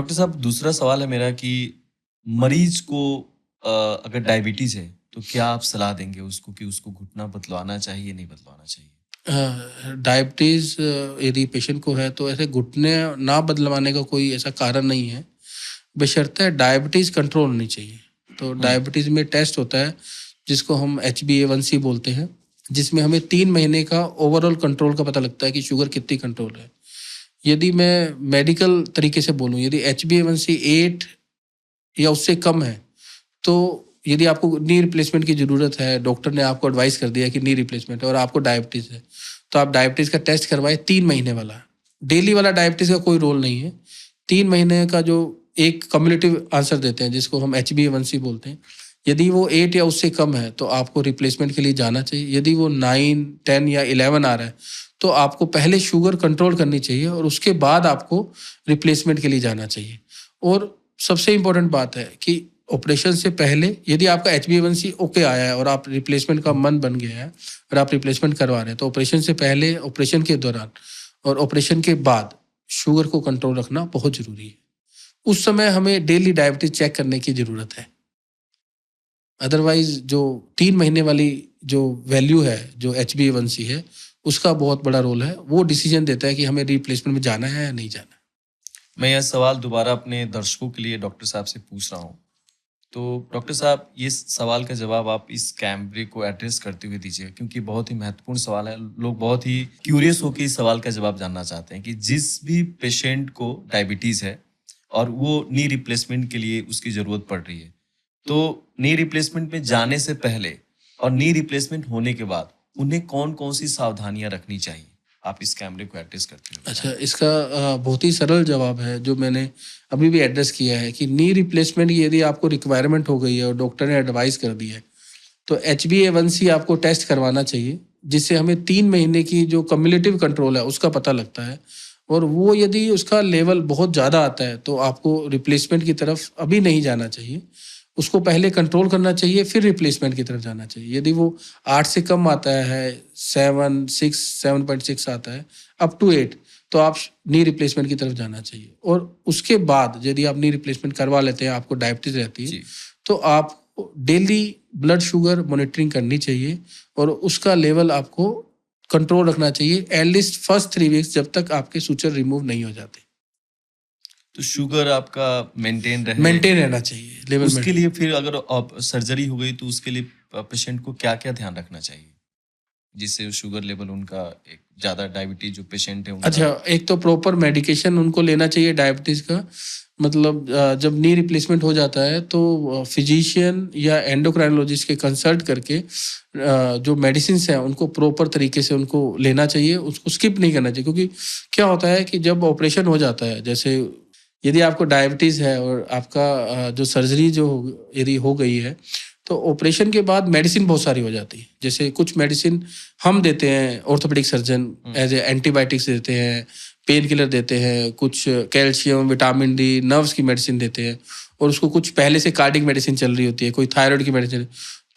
Doctor साहब दूसरा सवाल है मेरा कि मरीज को अगर डायबिटीज है तो क्या आप सलाह देंगे उसको कि उसको घुटना बदलवाना चाहिए नहीं बदलवाना चाहिए? डायबिटीज़ यदि पेशेंट को है तो ऐसे घुटने ना बदलवाने का कोई ऐसा कारण नहीं है, बशर्ते डायबिटीज़ कंट्रोल होनी चाहिए। तो डायबिटीज़ में टेस्ट होता है जिसको हम HbA1c बोलते हैं, जिसमें हमें 3 महीने का ओवरऑल कंट्रोल का पता लगता है कि शुगर कितनी कंट्रोल है। यदि मैं मेडिकल तरीके से बोलूँ, यदि HbA1c 8 या उससे कम है, तो यदि आपको नी रिप्लेसमेंट की ज़रूरत है, डॉक्टर ने आपको एडवाइस कर दिया कि नी रिप्लेसमेंट है और आपको डायबिटीज़ है, तो आप डायबिटीज़ का टेस्ट करवाएं 3 महीने वाला। डेली वाला डायबिटीज़ का कोई रोल नहीं है। 3 महीने का जो एक कम्युलेटिव आंसर देते हैं जिसको हम HbA1c बोलते हैं, यदि वो 8 या उससे कम है तो आपको रिप्लेसमेंट के लिए जाना चाहिए। यदि वो 9, 10 या 11 आ रहा है तो आपको पहले शुगर कंट्रोल करनी चाहिए और उसके बाद आपको रिप्लेसमेंट के लिए जाना चाहिए। और सबसे इम्पोर्टेंट बात है कि ऑपरेशन से पहले यदि आपका HbA1c ओके आया है और आप रिप्लेसमेंट का मन बन गया है और आप रिप्लेसमेंट करवा रहे हैं, तो ऑपरेशन से पहले, ऑपरेशन के दौरान और ऑपरेशन के बाद शुगर को कंट्रोल रखना बहुत ज़रूरी है। उस समय हमें डेली डायबिटीज चेक करने की ज़रूरत है। अदरवाइज जो 3 महीने वाली जो वैल्यू है, जो HbA1c है, उसका बहुत बड़ा रोल है। वो डिसीजन देता है कि हमें रिप्लेसमेंट में जाना है या नहीं जाना। मैं यह सवाल दोबारा अपने दर्शकों के लिए डॉक्टर साहब से पूछ रहा हूँ। तो डॉक्टर साहब ये सवाल का जवाब आप इस कैमरे को एड्रेस करते हुए दीजिए, क्योंकि बहुत ही महत्वपूर्ण सवाल है। लोग बहुत ही क्यूरियस होकर इस सवाल का जवाब जानना चाहते हैं कि जिस भी पेशेंट को डायबिटीज़ है और वो नी रिप्लेसमेंट के लिए उसकी ज़रूरत पड़ रही है, तो नी रिप्लेसमेंट में जाने से पहले और नी रिप्लेसमेंट होने के बाद उन्हें कौन कौन सी सावधानियां रखनी चाहिए? आप इस कैमरे को एड्रेस करते हुए अच्छा, इसका बहुत ही सरल जवाब है जो मैंने अभी भी एड्रेस किया है कि नी रिप्लेसमेंट की यदि आपको रिक्वायरमेंट हो गई है और डॉक्टर ने एडवाइस कर दी है, तो HbA1c आपको टेस्ट करवाना चाहिए, जिससे हमें 3 महीने की जो कम्युलेटिव कंट्रोल है उसका पता लगता है। और वो यदि उसका लेवल बहुत ज़्यादा आता है तो आपको रिप्लेसमेंट की तरफ अभी नहीं जाना चाहिए, उसको पहले कंट्रोल करना चाहिए, फिर रिप्लेसमेंट की तरफ जाना चाहिए। यदि वो 8 से कम आता है, 7, 6, 7.6 आता है, अप टू 8, तो आप नी रिप्लेसमेंट की तरफ जाना चाहिए। और उसके बाद यदि आप नी रिप्लेसमेंट करवा लेते हैं, आपको डायबिटीज रहती है, तो आप डेली ब्लड शुगर मॉनिटरिंग करनी चाहिए और उसका लेवल आपको कंट्रोल रखना चाहिए एटलीस्ट फर्स्ट 3 वीक्स, जब तक आपके सूचर रिमूव नहीं हो जाते। तो शुगर आपका मेंटेन रहना चाहिए लेवल। उसके लिए फिर अगर सर्जरी हो गई तो उसके लिए पेशेंट को क्या क्या ध्यान रखना चाहिए जिससे शुगर लेवल उनका एक ज़्यादा डायबिटीज जो पेशेंट है उनका? अच्छा, एक तो प्रॉपर मेडिकेशन उनको लेना चाहिए डायबिटीज़ का। मतलब जब नी रिप्लेसमेंट हो जाता है तो फिजिशियन या एंडोक्राइनोलॉजिस्ट के कंसल्ट करके जो मेडिसिन हैं उनको प्रॉपर तरीके से उनको लेना चाहिए, उसको स्किप नहीं करना चाहिए। क्योंकि क्या होता है कि जब ऑपरेशन हो जाता है, जैसे यदि आपको डायबिटीज़ है और आपका जो सर्जरी जो यदि हो गई है, तो ऑपरेशन के बाद मेडिसिन बहुत सारी हो जाती है। जैसे कुछ मेडिसिन हम देते हैं, orthopaedic surgeon as a antibiotics देते हैं, पेन किलर देते हैं, कुछ कैल्शियम, विटामिन डी, नर्व्स की मेडिसिन देते हैं, और उसको कुछ पहले से कार्डिक मेडिसिन चल रही होती है, कोई थायराइड की मेडिसिन।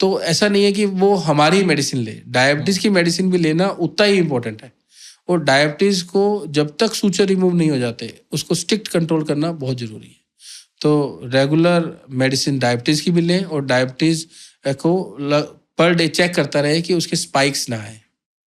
तो ऐसा नहीं है कि वो हमारी मेडिसिन ले, डायबिटीज़ की मेडिसिन भी लेना उतना ही इम्पोर्टेंट है। और डायबिटीज़ को जब तक सूचर रिमूव नहीं हो जाते, उसको स्ट्रिक्ट कंट्रोल करना बहुत ज़रूरी है। तो रेगुलर मेडिसिन डायबिटीज़ की भी लें और डायबिटीज़ को पर डे चेक करता रहे कि उसके स्पाइक्स ना आए।